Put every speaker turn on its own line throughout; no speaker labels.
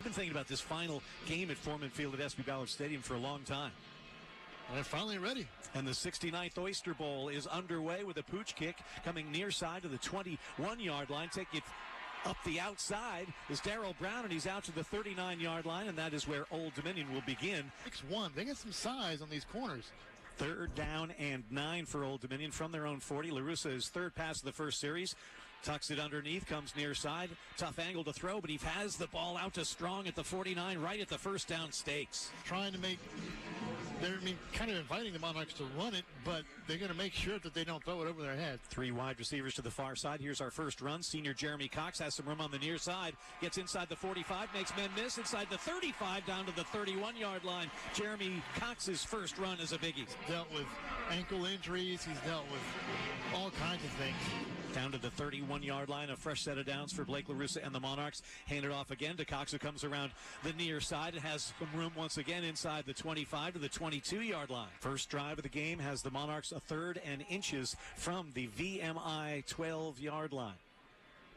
been thinking about this final game at Foreman Field at SB Ballard Stadium for a long time.
They're finally ready.
And the 69th Oyster Bowl is underway with a pooch kick coming near side to the 21-yard line. Take it up the outside is Darryl Brown, and he's out to the 39-yard line, and that is where Old Dominion will begin.
6-1. They get some size on these corners.
3rd down and 9 for Old Dominion from their own 40. LaRussa, his third pass of the first series. Tucks it underneath, comes near side. Tough angle to throw, but he has the ball out to Strong at the 49, right at the first down stakes.
Trying to make, kind of inviting the Monarchs to run it, but they're going to make sure that they don't throw it over their head.
3 wide receivers to the far side. Here's our first run. Senior Jeremy Cox has some room on the near side. Gets inside the 45, makes men miss. Inside the 35, down to the 31-yard line. Jeremy Cox's first run is a biggie.
He's dealt with ankle injuries. He's dealt with all kinds of things.
Down to the 31-yard line, a fresh set of downs for Blake LaRussa and the Monarchs. Handed off again to Cox, who comes around the near side and has some room once again inside the 25 to the 22-yard line. First drive of the game has the Monarchs a 3rd and inches from the VMI 12-yard line.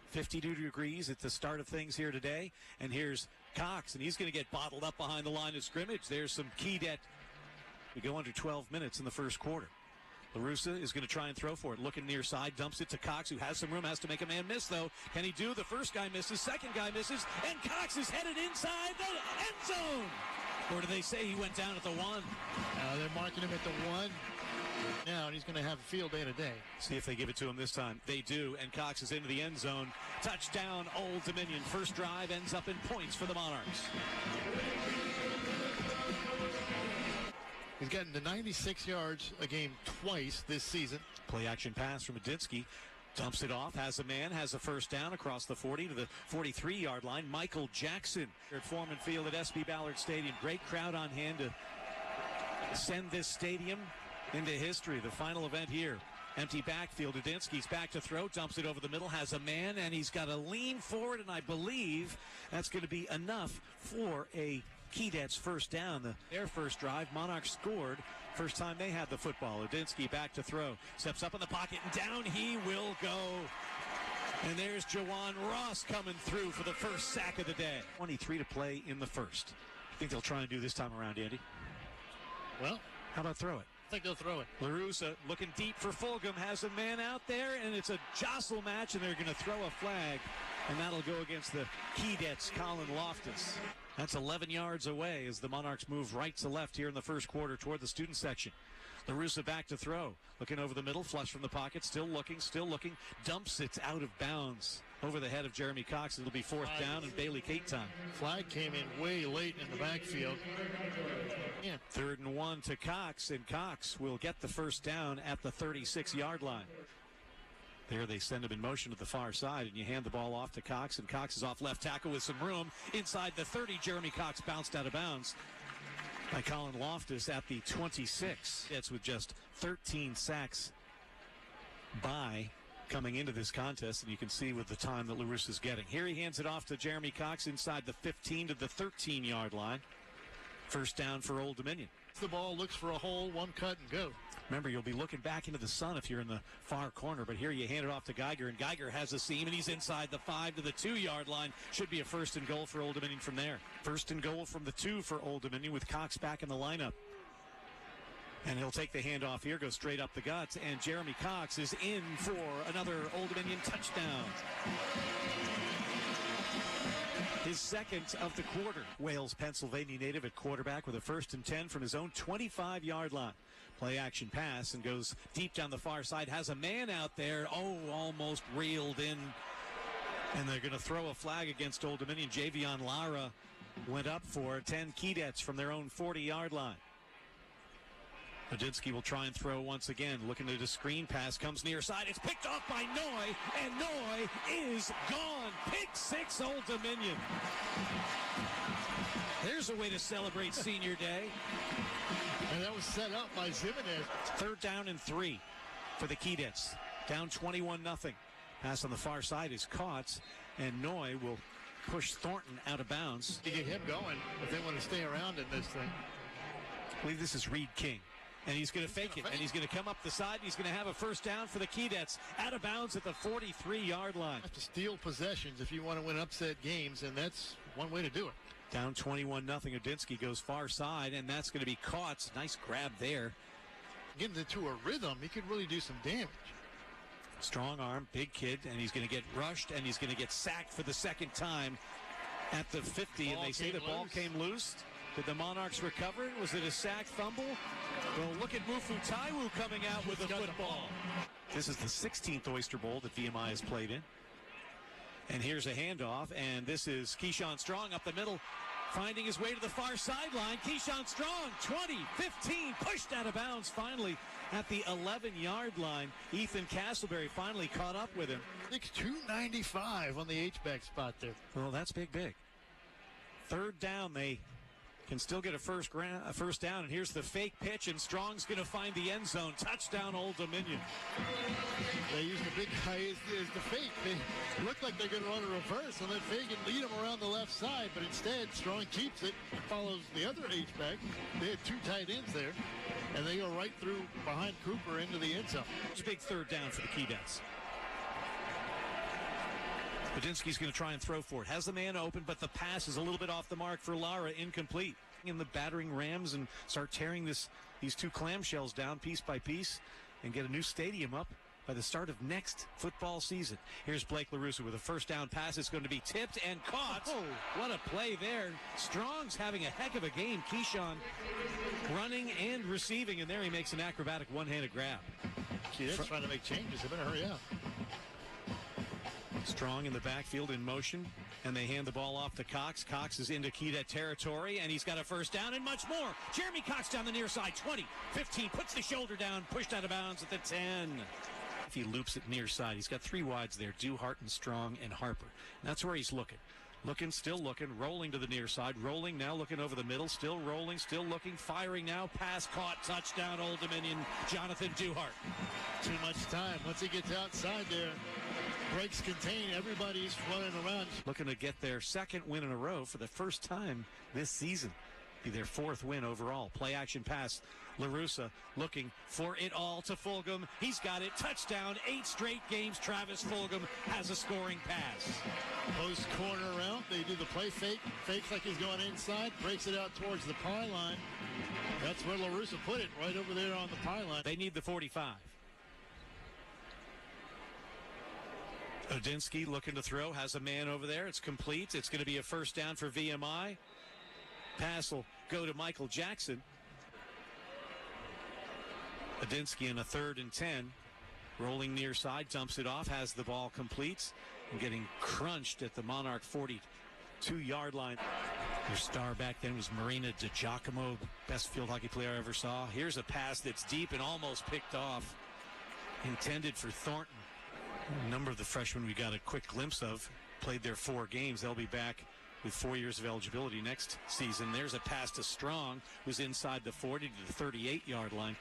52 degrees at the start of things here today. And here's Cox, and he's going to get bottled up behind the line of scrimmage. There's some Keydets. We go under 12 minutes in the first quarter. LaRussa is going to try and throw for it. Looking near side, dumps it to Cox, who has some room, has to make a man miss, though. Can he do? The first guy misses, second guy misses, and Cox is headed inside the end zone. Or do they say he went down at the 1?
They're marking him at the 1 now, and he's going to have a field day today.
See if they give it to him this time. They do, and Cox is into the end zone. Touchdown, Old Dominion. First drive ends up in points for the Monarchs.
He's gotten to 96 yards a game twice this season.
Play action pass from Medinsky. Dumps it off, has a man, has a first down across the 40 to the 43-yard line. Michael Jackson at Foreman Field at SB Ballard Stadium. Great crowd on hand to send this stadium into history. The final event here. Empty backfield. Medinsky's back to throw, dumps it over the middle, has a man, and he's got to lean forward, and I believe that's going to be enough for a Keydets first down. Their first drive, Monarchs scored. First time they had the football. Medinsky back to throw. Steps up in the pocket, and down he will go. And there's Jawan Ross coming through for the first sack of the day. 23 to play in the first. I think they'll try and do this time around, Andy.
Well,
how about throw it?
I think they'll throw it.
LaRussa looking deep for Fulgham, has a man out there, and it's a jostle match, and they're going to throw a flag, and that'll go against the Keydets, Colin Loftus. That's 11 yards away as the Monarchs move right to left here in the first quarter toward the student section. LaRussa back to throw. Looking over the middle, flush from the pocket, still looking, dumps it out of bounds over the head of Jeremy Cox. It'll be 4th down and Bailey Kate time.
Flag came in way late in the backfield.
3rd and 1 to Cox, and Cox will get the first down at the 36-yard line. There they send him in motion to the far side, and you hand the ball off to Cox, and Cox is off left tackle with some room. Inside the 30, Jeremy Cox bounced out of bounds by Colin Loftus at the 26. It's with just 13 sacks by coming into this contest, and you can see with the time that LaRussa is getting. Here he hands it off to Jeremy Cox inside the 15 to the 13-yard line. First down for Old Dominion.
The ball looks for a hole, one cut and go.
Remember, you'll be looking back into the sun if you're in the far corner, but here you hand it off to Geiger, and Geiger has a seam, and he's inside the 5 to the 2-yard line. Should be a 1st and goal for Old Dominion from there. 1st and goal from the 2 for Old Dominion with Cox back in the lineup. And he'll take the handoff here, go straight up the guts, and Jeremy Cox is in for another Old Dominion touchdown. His second of the quarter. Wales, Pennsylvania native at quarterback with a 1st and 10 from his own 25-yard line. Play action pass and goes deep down the far side. Has a man out there. Oh, almost reeled in. And they're going to throw a flag against Old Dominion. Javion Lara went up for 10 Keydets from their own 40-yard line. Medinsky will try and throw once again. Looking at a screen pass. Comes near side. It's picked off by Noy. And Noy is gone. Pick 6, Old Dominion. There's a way to celebrate senior day.
And that was set up by Zimenez.
3rd down and 3 for the Keydets. Down 21-0. Pass on the far side is caught. And Noy will push Thornton out of bounds.
To get him going if they want to stay around in this thing.
I believe this is Reed King. And he's going to fake it, and he's going to come up the side, and he's going to have a first down for the Keydets, out of bounds at the 43-yard line.
You have to steal possessions if you want to win upset games, and that's one way to do it.
Down 21-0. Odinsky goes far side, and that's going to be caught. Nice grab there.
Getting into a rhythm, he could really do some damage.
Strong arm, big kid, and he's going to get rushed, and he's going to get sacked for the second time at the 50. And they say the ball came loose. Did the Monarchs recover it? Was it a sack fumble? Well, look at Mufu Taiwu coming out with the football. This is the 16th Oyster Bowl that VMI has played in. And here's a handoff, and this is Keyshawn Strong up the middle, finding his way to the far sideline. Keyshawn Strong, 20, 15, pushed out of bounds finally at the 11-yard line. Ethan Castleberry finally caught up with him.
295 on the H-back spot there.
Well, that's big. Third down, they can still get a first down, and here's the fake pitch, and Strong's going to find the end zone. Touchdown, Old Dominion.
They use the big guy as the fake. They look like they're going to run a reverse and let Fagan lead him around the left side, but instead Strong keeps it and follows the other H-back. They had two tight ends there, and they go right through behind Cooper into the end zone.
It's a big third down for the Keydets. Odinsky's going to try and throw for it. Has the man open, but the pass is a little bit off the mark for Lara, incomplete. In the battering rams and start tearing these two clamshells down piece by piece and get a new stadium up by the start of next football season. Here's Blake LaRussa with a first down pass. It's going to be tipped and caught. Oh, what a play there. Strong's having a heck of a game. Keyshawn running and receiving, and there he makes an acrobatic one-handed grab.
Keydets trying to make changes. They better hurry up.
Strong in the backfield in motion, and they hand the ball off to Cox. Cox is into Keydet territory, and he's got a first down and much more. Jeremy Cox down the near side, 20, 15, puts the shoulder down, pushed out of bounds at the 10. If he loops it near side, he's got three wides there, Duhart and Strong and Harper. And that's where he's looking. Still looking, rolling to the near side, rolling now, looking over the middle, still rolling, still looking, firing now, pass caught, touchdown, Old Dominion, Jonathan Duhart.
Too much time. Once he gets outside there, breaks contain, everybody's running around.
Looking to get their second win in a row for the first time this season. Be their fourth win overall. Play action pass. LaRussa looking for it all to Fulgham. He's got it. Touchdown. 8 straight games. Travis Fulgham has a scoring pass.
Post corner route. They do the play fake. Fakes like he's going inside. Breaks it out towards the pylon. That's where LaRussa put it, right over there on the pylon.
They need the 45. Odinsky looking to throw. Has a man over there. It's complete. It's going to be a first down for VMI. Pass will go to Michael Jackson. Odinsky in a 3rd and 10. Rolling near side, dumps it off, has the ball complete, and getting crunched at the Monarch 42-yard line. Their star back then was Marina DiGiacomo, best field hockey player I ever saw. Here's a pass that's deep and almost picked off. Intended for Thornton. A number of the freshmen we got a quick glimpse of played their 4 games. They'll be back with 4 years of eligibility next season. There's a pass to Strong, who's inside the 40 to the 38-yard line.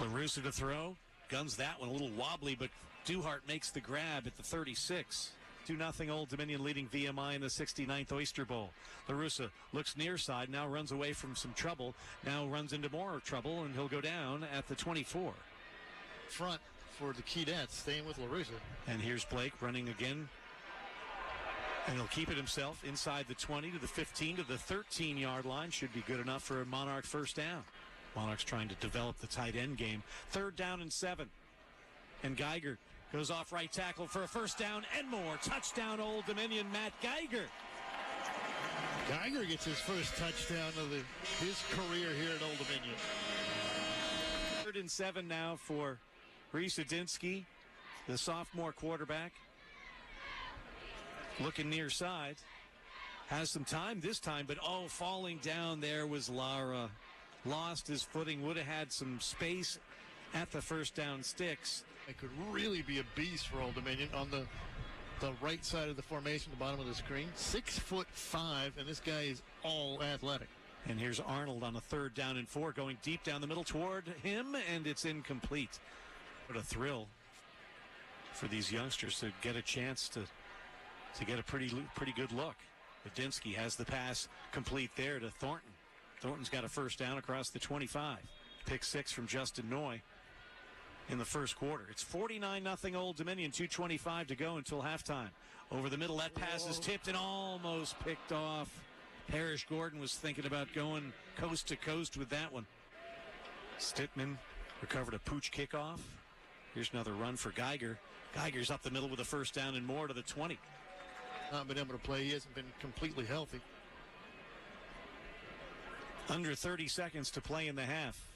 LaRussa to throw. Guns that one, a little wobbly, but Duhart makes the grab at the 36. 2-0 Old Dominion leading VMI in the 69th Oyster Bowl. LaRussa looks near side, now runs away from some trouble, now runs into more trouble, and he'll go down at the 24.
Front for the Keydets, staying with LaRussa.
And here's Blake running again. And he'll keep it himself inside the 20 to the 15 to the 13-yard line. Should be good enough for a Monarch first down. Monarchs trying to develop the tight end game. 3rd down and 7. And Geiger goes off right tackle for a first down and more. Touchdown, Old Dominion, Matt Geiger.
Geiger gets his first touchdown of his career here at Old Dominion.
3rd and 7 now for Reese Odinsky, the sophomore quarterback. Looking near side. Has some time this time, but falling down there was Lara. Lost his footing, would have had some space at the first down sticks.
It could really be a beast for Old Dominion on the right side of the formation, the bottom of the screen. 6'5", and this guy is all athletic.
And here's Arnold on a 3rd down and 4, going deep down the middle toward him, and it's incomplete. What a thrill for these youngsters to get a chance to get a pretty good look. Badinsky has the pass complete there to Thornton. Thornton's got a first down across the 25. Pick 6 from Justin Noy in the first quarter. It's 49-0 Old Dominion, 2:25 to go until halftime. Over the middle, that pass is tipped and almost picked off. Parrish Gordon was thinking about going coast to coast with that one. Stittman recovered a pooch kickoff. Here's another run for Geiger. Geiger's up the middle with a first down and more to the 20.
Not been able to play. He hasn't been completely healthy.
Under 30 seconds to play in the half.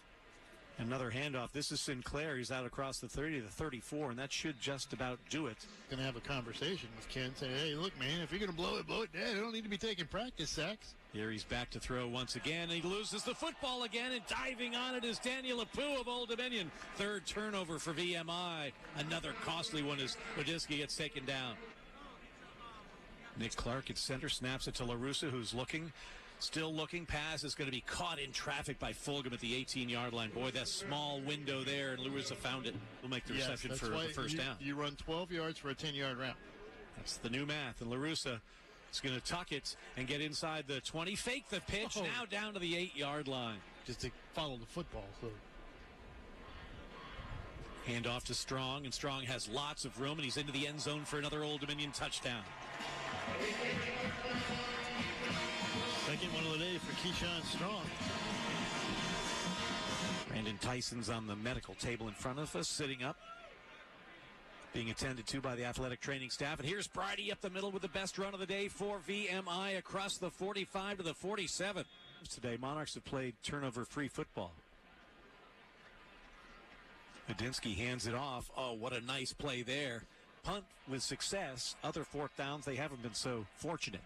Another handoff. This is Sinclair. He's out across the 30 to the 34, and that should just about do it.
Going to have a conversation with Ken. Say, hey, look, man, if you're going to blow it dead. I don't need to be taking practice sacks.
Here he's back to throw once again. He loses the football again, and diving on it is Daniel Apu of Old Dominion. Third turnover for VMI. Another costly one as Badinsky gets taken down. Nick Clark at center, snaps it to LaRussa, who's looking. Still looking. Pass is going to be caught in traffic by Fulgham at the 18-yard line. Boy, that small window there, and LaRussa found it. We'll make the reception for the first down.
You run 12 yards for a 10-yard route.
That's the new math. And LaRussa is going to tuck it and get inside the 20. Fake the pitch. Now down to the 8-yard line.
Just to follow the football. So.
Hand off to Strong, and Strong has lots of room, and he's into the end zone for another Old Dominion touchdown.
Second one of the day for Keyshawn Strong.
Brandon Tyson's on the medical table in front of us, sitting up, being attended to by the athletic training staff. And here's Bridie up the middle with the best run of the day for VMI across the 45 to the 47. Today, Monarchs have played turnover-free football. Badinsky hands it off. Oh, what a nice play there. Punt with success. Other fourth downs, they haven't been so fortunate.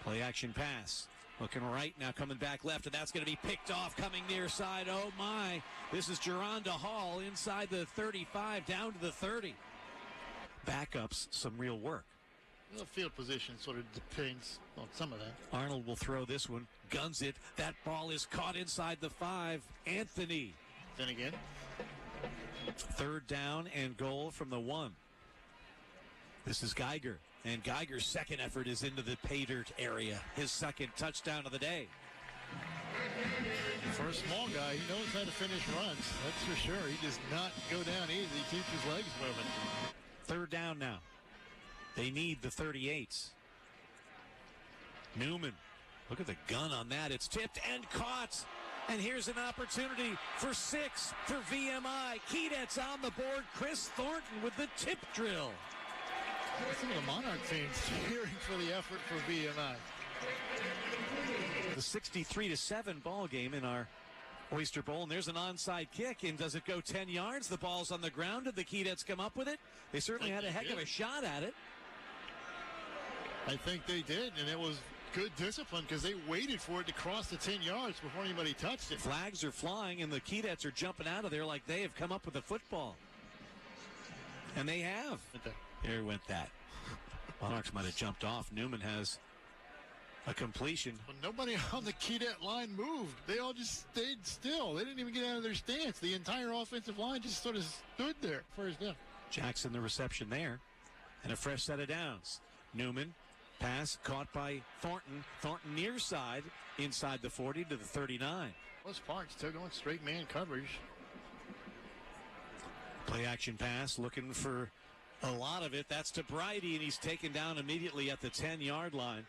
Play action pass. Looking right, now coming back left, and that's going to be picked off coming near side. Oh, my. This is Geronda Hall inside the 35, down to the 30. Backups, some real work.
The field position sort of depends on some of that.
Arnold will throw this one. Guns it. That ball is caught inside the 5. Anthony.
Then again.
Third down and goal from the 1. This is Geiger. And Geiger's second effort is into the pay dirt area. His second touchdown of the day.
For a small guy, he knows how to finish runs. That's for sure. He does not go down easy. He keeps his legs moving.
Third down now. They need the 38s. Newman. Look at the gun on that. It's tipped and caught. And here's an opportunity for 6 for VMI. Keydets on the board. Chris Thornton with the tip drill.
Some of the Monarch fans cheering for the effort for VMI.
The 63-7 ball game in our Oyster Bowl, and there's an onside kick, and does it go 10 yards? The ball's on the ground. Did the Keydets come up with it? They certainly had a heck of a shot at it.
I think they did, and it was good discipline because they waited for it to cross the 10 yards before anybody touched it.
Flags are flying, and the Keydets are jumping out of there like they have come up with the football. And they have. There went that. Monarchs might have jumped off. Newman has a completion.
Well, nobody on the Keydet line moved. They all just stayed still. They didn't even get out of their stance. The entire offensive line just sort of stood there. First down.
Jackson the reception there. And a fresh set of downs. Newman, pass caught by Thornton. Thornton near side, inside the 40 to the 39.
West Park still going straight man coverage.
Play action pass, looking for a lot of it. That's to Bridie, and he's taken down immediately at the 10-yard line.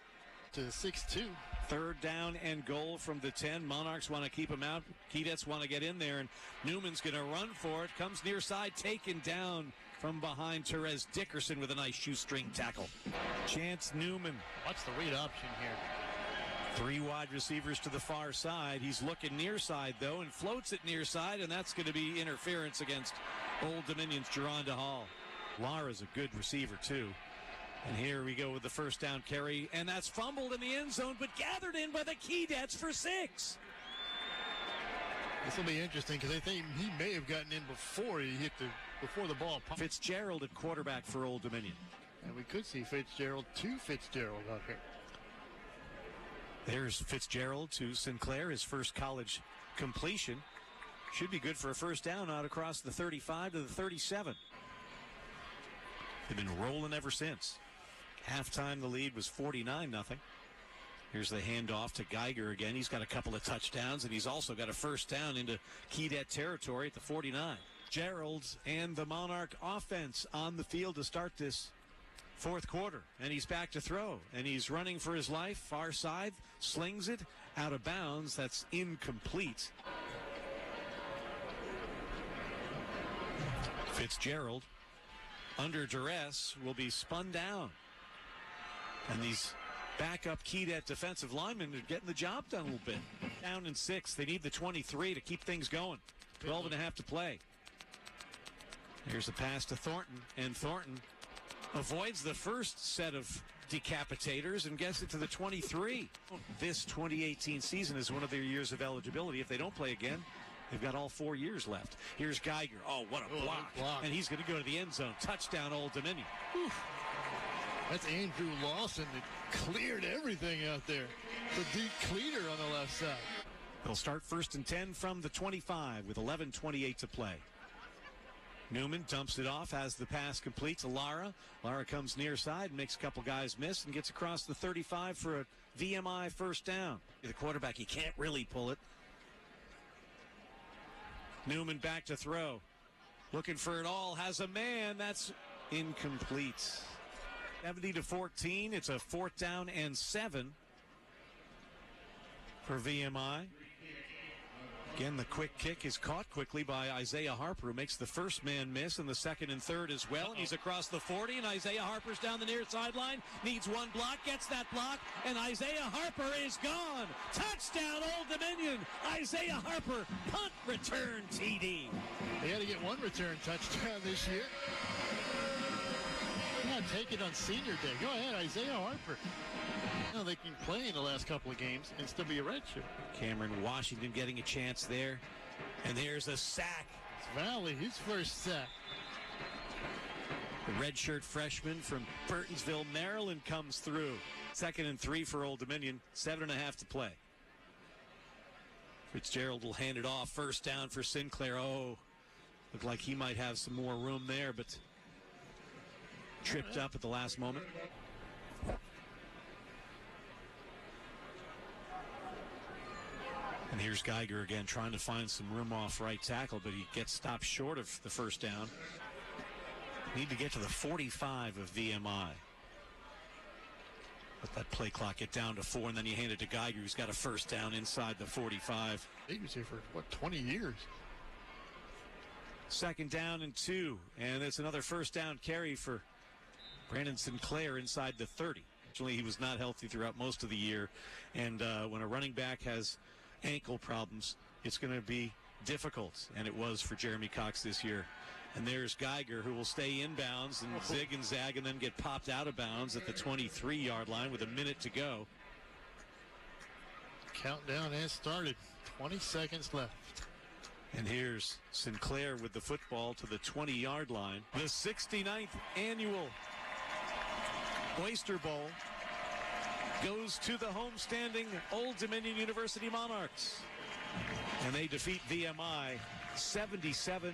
To the 6-2.
Third down and goal from the 10. Monarchs want to keep him out. Keydets want to get in there, and Newman's going to run for it. Comes near side, taken down from behind. Therese Dickerson with a nice shoestring tackle. Chance Newman.
What's the read option here?
3 wide receivers to the far side. He's looking near side, though, and floats it near side, and that's going to be interference against Old Dominion's Geronda Hall. Lara's a good receiver, too. And here we go with the first down carry, and that's fumbled in the end zone, but gathered in by the Keydets for 6.
This will be interesting because I think he may have gotten in before the ball popped.
Fitzgerald at quarterback for Old Dominion.
And we could see Fitzgerald out here.
There's Fitzgerald to Sinclair, his first college completion. Should be good for a first down out across the 35 to the 37. They've been rolling ever since. Halftime, the lead was 49-0. Here's the handoff to Geiger again. He's got a couple of touchdowns, and he's also got a first down into Keydet territory at the 49. Gerald's and the Monarch offense on the field to start this fourth quarter, and he's back to throw, and he's running for his life. Far side, slings it out of bounds. That's incomplete. Fitzgerald, under duress, will be spun down, and these backup Keydet defensive linemen are getting the job done a little bit. Down in 6. They need the 23 to keep things going. 12 and a half to play. Here's a pass to Thornton, and Thornton avoids the first set of decapitators and gets it to the 23. This 2018 season is one of their years of eligibility. If they don't play again, they've got all 4 years left. Here's Geiger. Oh, what a block. And he's going to go to the end zone. Touchdown, Old Dominion.
Whew. That's Andrew Lawson that cleared everything out there. The deep cleaner on the left side.
They'll start 1st and 10 from the 25 with 11:28 to play. Newman dumps it off, has the pass complete to Lara. Lara comes near side, makes a couple guys miss, and gets across the 35 for a VMI first down. The quarterback, he can't really pull it. Newman back to throw. Looking for it all, has a man. That's incomplete. 70-14. It's a 4th down and 7 for VMI. Again, the quick kick is caught quickly by Isaiah Harper, who makes the first man miss, and the 2nd and 3rd as well. And he's across the 40, and Isaiah Harper's down the near sideline. Needs one block, gets that block, and Isaiah Harper is gone. Touchdown, Old Dominion. Isaiah Harper, punt return TD.
They had to get one return touchdown this year. Yeah, take it on senior day. Go ahead, Isaiah Harper. You know, they can play in the last couple of games and still be a redshirt.
Cameron Washington getting a chance there. And there's a sack.
It's Valley, his first sack.
The redshirt freshman from Burtonsville, Maryland comes through. 2nd and 3 for Old Dominion. 7.5 to play. Fitzgerald will hand it off. First down for Sinclair. Oh, looked like he might have some more room there, but tripped up at the last moment. And here's Geiger again trying to find some room off right tackle, but he gets stopped short of the first down. Need to get to the 45 of VMI. Let that play clock get down to 4, and then you hand it to Geiger, who's got a first down inside the 45.
He was here for, 20 years?
2nd down and 2, and it's another first down carry for Brandon Sinclair inside the 30. Actually, he was not healthy throughout most of the year, and when a running back has ankle problems, it's going to be difficult, and it was for Jeremy Cox this year. And there's Geiger, who will stay inbounds and zig and zag and then get popped out of bounds at the 23-yard line with a minute to go.
Countdown has started. 20 seconds left.
And here's Sinclair with the football to the 20-yard line. The 69th annual Oyster Bowl goes to the homestanding Old Dominion University Monarchs. And they defeat VMI 77-14.